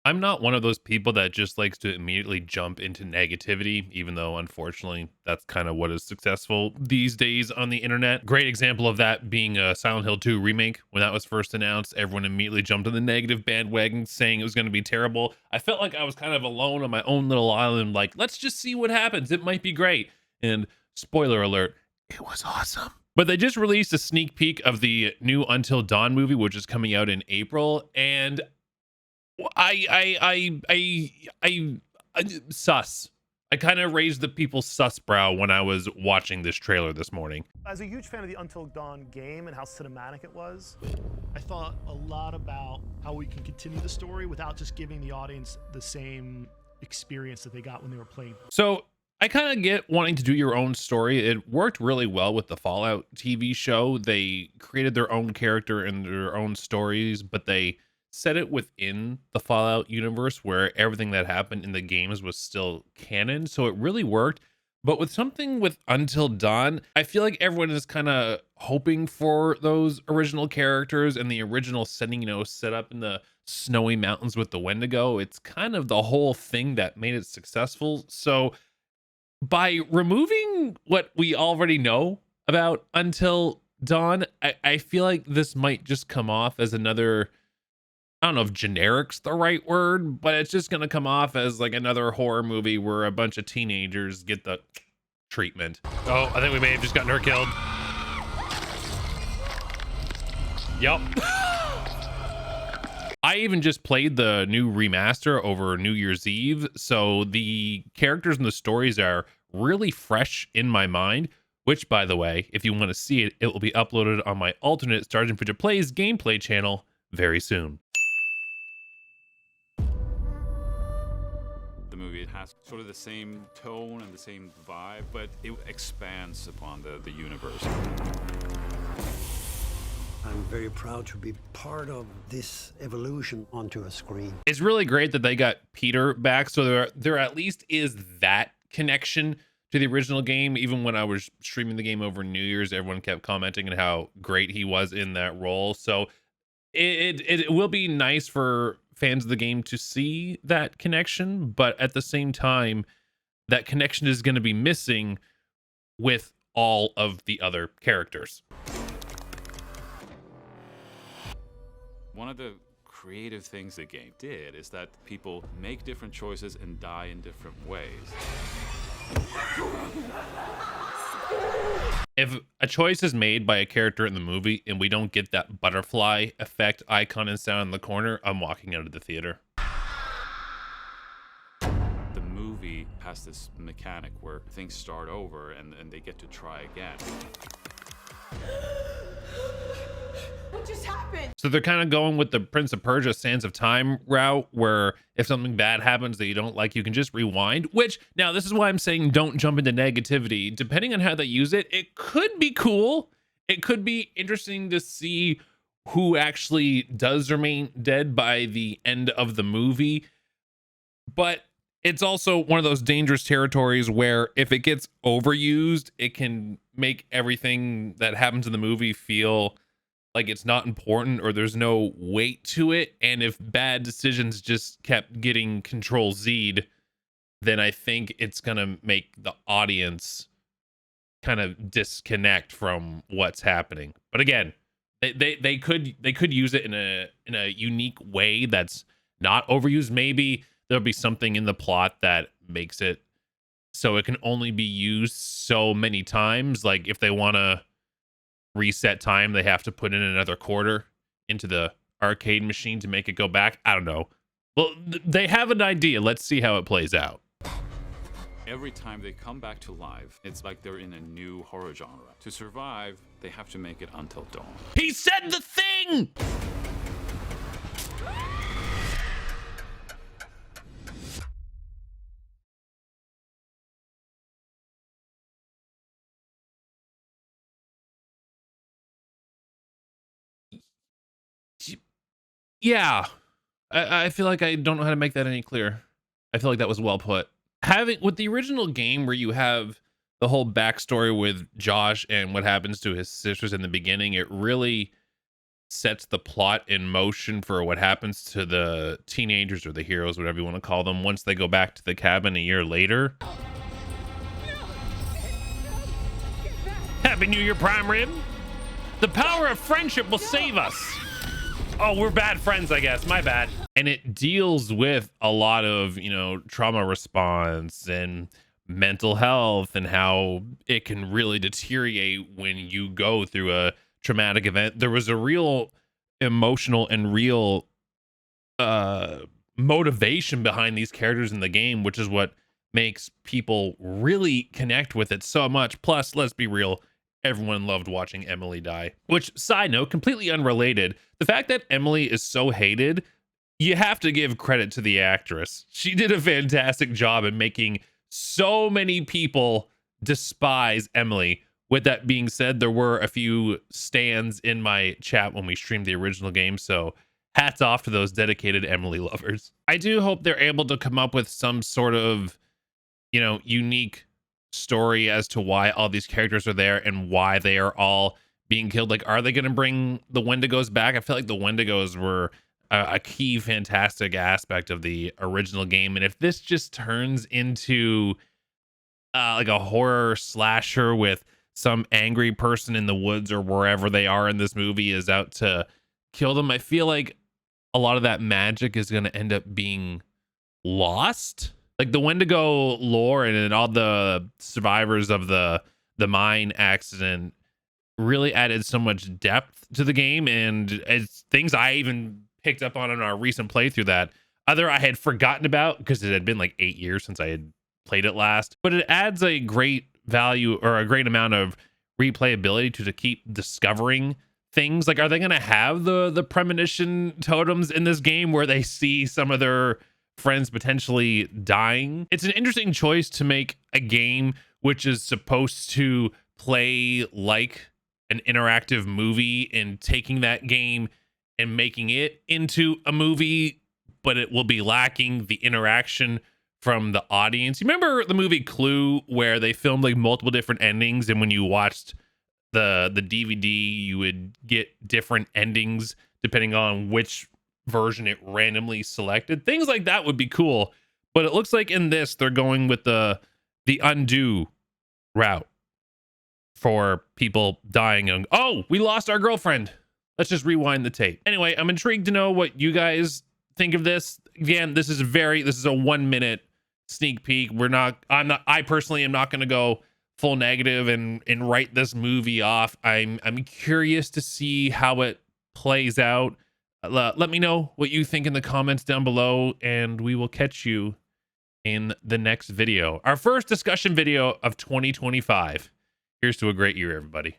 I'm not one of those people that just likes to immediately jump into negativity, even though unfortunately that's kind of what is successful these days on the internet. Great example of that being a Silent Hill 2 remake. When that was first announced, everyone immediately jumped on the negative bandwagon saying it was going to be terrible. I felt like I was kind of alone on my own little island, like, let's just see what happens. It might be great. And spoiler alert, it was awesome. But they just released a sneak peek of the new Until Dawn movie, which is coming out in April. And I sus. I kind of raised the people's sus brow when I was watching this trailer this morning. As a huge fan of the Until Dawn game and how cinematic it was, I thought a lot about how we can continue the story without just giving the audience the same experience that they got when they were playing. So I kind of get wanting to do your own story. It worked really well with the Fallout TV show. They created their own character and their own stories, but they set it within the Fallout universe where everything that happened in the games was still canon. So it really worked. But with something with Until Dawn, I feel like everyone is kind of hoping for those original characters and the original setting, set up in the snowy mountains with the Wendigo. It's kind of the whole thing that made it successful. So by removing what we already know about Until Dawn, I feel like this might just come off as another, I don't know if generic's the right word, but it's just going to come off as like another horror movie where a bunch of teenagers get the treatment. Oh, I think we may have just gotten her killed. Yup. I even just played the new remaster over New Year's Eve, so the characters and the stories are really fresh in my mind, which, by the way, if you want to see it, it will be uploaded on my alternate Stars and Fidget Plays gameplay channel very soon. The movie, it has sort of the same tone and the same vibe, but it expands upon the universe. I'm very proud to be part of this evolution onto a screen. It's really great that they got Peter back, so there at least is that connection to the original game. Even when I was streaming the game over New Year's, everyone kept commenting on how great he was in that role. So it will be nice for fans of the game to see that connection, but at the same time, that connection is going to be missing with all of the other characters. One of the creative things the game did is that people make different choices and die in different ways. If a choice is made by a character in the movie and we don't get that butterfly effect icon and sound in the corner, I'm walking out of the theater. The movie has this mechanic where things start over and they get to try again. What just happened? So they're kind of going with the Prince of Persia Sands of Time route, where if something bad happens that you don't like, you can just rewind. Which, now this is why I'm saying don't jump into negativity. Depending on how they use it, it could be cool. It could be interesting to see who actually does remain dead by the end of the movie. But it's also one of those dangerous territories where if it gets overused, it can make everything that happens in the movie feel like it's not important or there's no weight to it. And if bad decisions just kept getting control Z'd, then I think it's gonna make the audience kind of disconnect from what's happening. But again, they could use it in a unique way that's not overused. Maybe there'll be something in the plot that makes it so it can only be used so many times. Like if they want to reset time, they have to put in another quarter into the arcade machine to make it go back. I don't know. Well, they have an idea. Let's see how it plays out. Every time they come back to life, it's like they're in a new horror genre. To survive, they have to make it until dawn. He said the thing! Yeah. I feel like I don't know how to make that any clearer. I feel like that was well put. Having with the original game where you have the whole backstory with Josh and what happens to his sisters in the beginning, it really sets the plot in motion for what happens to the teenagers or the heroes, whatever you want to call them, once they go back to the cabin a year later. Happy New Year, Prime Rib. The power of friendship will save us. Oh, we're bad friends, I guess. My bad. And it deals with a lot of, you know, trauma response and mental health and how it can really deteriorate when you go through a traumatic event. There was a real emotional and real motivation behind these characters in the game, which is what makes people really connect with it so much. Plus, let's be real, everyone loved watching Emily die. Which, side note, completely unrelated, the fact that Emily is so hated, you have to give credit to the actress. She did a fantastic job in making so many people despise Emily. With that being said, there were a few stands in my chat when we streamed the original game, so hats off to those dedicated Emily lovers. I do hope they're able to come up with some sort of, you know, unique story as to why all these characters are there and why they are all being killed. Like, are they going to bring the Wendigos back? I feel like the Wendigos were a key fantastic aspect of the original game, and if this just turns into like a horror slasher with some angry person in the woods or wherever they are in this movie is out to kill them, I feel like a lot of that magic is going to end up being lost. Like the Wendigo lore and all the survivors of the mine accident really added so much depth to the game, and it's things I even picked up on in our recent playthrough that either I had forgotten about because it had been like 8 years since I had played it last, but it adds a great value or a great amount of replayability to keep discovering things. Like, are they going to have the premonition totems in this game where they see some of their friends potentially dying? It's an interesting choice to make a game which is supposed to play like an interactive movie and taking that game and making it into a movie, but it will be lacking the interaction from the audience. You remember the movie Clue, where they filmed like multiple different endings, and when you watched the DVD, you would get different endings depending on which version it randomly selected? Things like that would be cool, but it looks like in this they're going with the undo route for people dying and, oh, we lost our girlfriend, let's just rewind the tape. Anyway, I'm intrigued to know what you guys think of this. Again, this is a 1 minute sneak peek. I personally am not going to go full negative and write this movie off. I'm curious to see how it plays out. Let me know what you think in the comments down below, and we will catch you in the next video, our first discussion video of 2025. Here's to a great year, everybody.